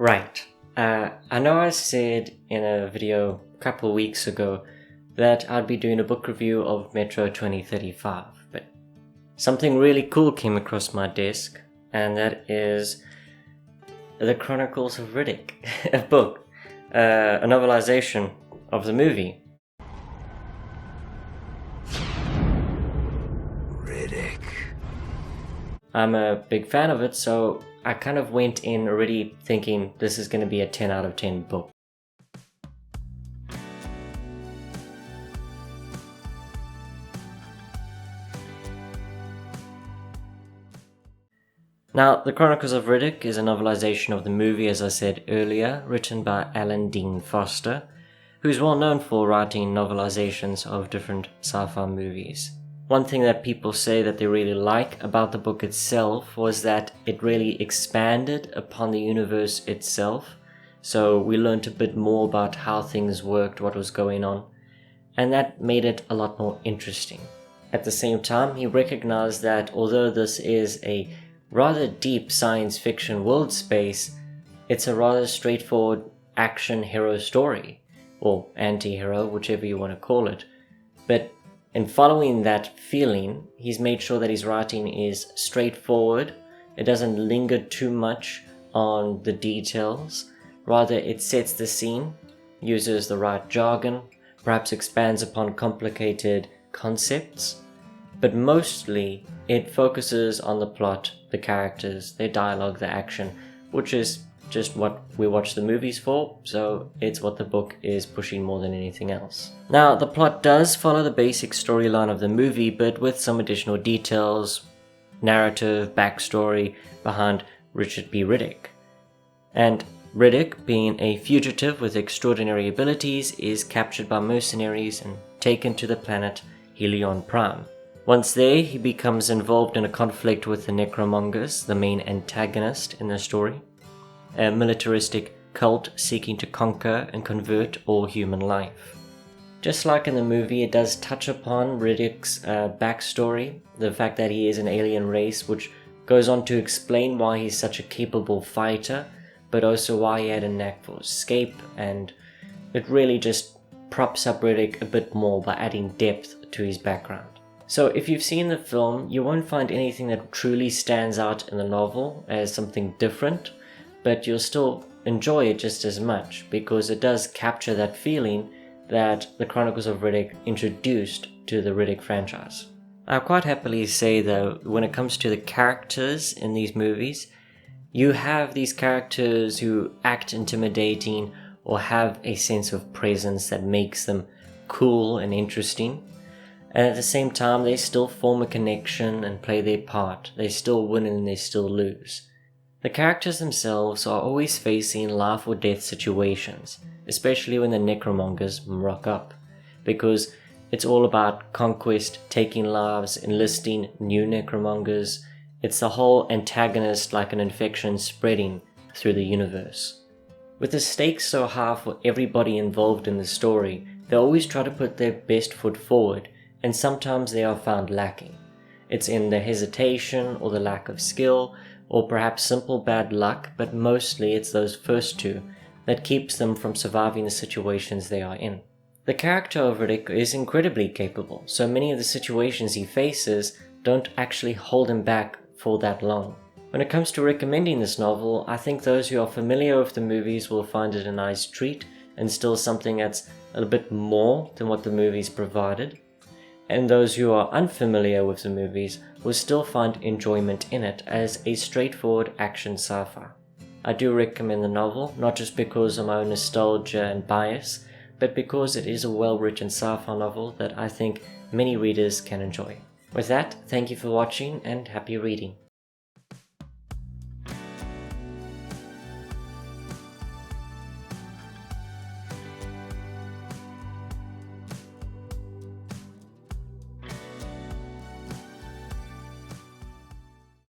Right. I know I said in a video a couple of weeks ago that I'd be doing a book review of Metro 2035, but something really cool came across my desk, and that is the Chronicles of Riddick, a book, a novelization of the movie. Riddick. I'm a big fan of it, so I kind of went in already thinking this is going to be a 10 out of 10 book. Now, The Chronicles of Riddick is a novelization of the movie, as I said earlier, written by Alan Dean Foster, who's well known for writing novelizations of different sci-fi movies. One thing that people say that they really like about the book itself was that it really expanded upon the universe itself, so we learned a bit more about how things worked, what was going on, and that made it a lot more interesting. At the same time, he recognized that although this is a rather deep science fiction world space, it's a rather straightforward action hero story, or anti-hero, whichever you want to call it. But in following that feeling, he's made sure that his writing is straightforward. It doesn't linger too much on the details. Rather, it sets the scene, uses the right jargon, perhaps expands upon complicated concepts, but mostly it focuses on the plot, the characters, their dialogue, the action, which is just what we watch the movies for, so it's what the book is pushing more than anything else. Now, the plot does follow the basic storyline of the movie, but with some additional details, narrative, backstory behind Richard B. Riddick. And Riddick, being a fugitive with extraordinary abilities, is captured by mercenaries and taken to the planet Helion Prime. Once there, he becomes involved in a conflict with the Necromongers, the main antagonist in the story, a militaristic cult seeking to conquer and convert all human life. Just like in the movie, it does touch upon Riddick's backstory, the fact that he is an alien race, which goes on to explain why he's such a capable fighter, but also why he had a knack for escape, and it really just props up Riddick a bit more by adding depth to his background. So if you've seen the film, you won't find anything that truly stands out in the novel as something different, but you'll still enjoy it just as much because it does capture that feeling that the Chronicles of Riddick introduced to the Riddick franchise. I'll quite happily say though, when it comes to the characters in these movies, you have these characters who act intimidating or have a sense of presence that makes them cool and interesting. And at the same time, they still form a connection and play their part. They still win and they still lose. The characters themselves are always facing life or death situations, especially when the Necromongers rock up, because it's all about conquest, taking lives, enlisting new Necromongers. It's the whole antagonist like an infection spreading through the universe. With the stakes so high for everybody involved in the story, they always try to put their best foot forward, and sometimes they are found lacking. It's in the hesitation or the lack of skill, or perhaps simple bad luck, but mostly it's those first two that keeps them from surviving the situations they are in. The character of Riddick is incredibly capable, so many of the situations he faces don't actually hold him back for that long. When it comes to recommending this novel, I think those who are familiar with the movies will find it a nice treat and still something that's a bit more than what the movies provided. And those who are unfamiliar with the movies will still find enjoyment in it as a straightforward action sci-fi. I do recommend the novel, not just because of my own nostalgia and bias, but because it is a well-written sci-fi novel that I think many readers can enjoy. With that, thank you for watching and happy reading.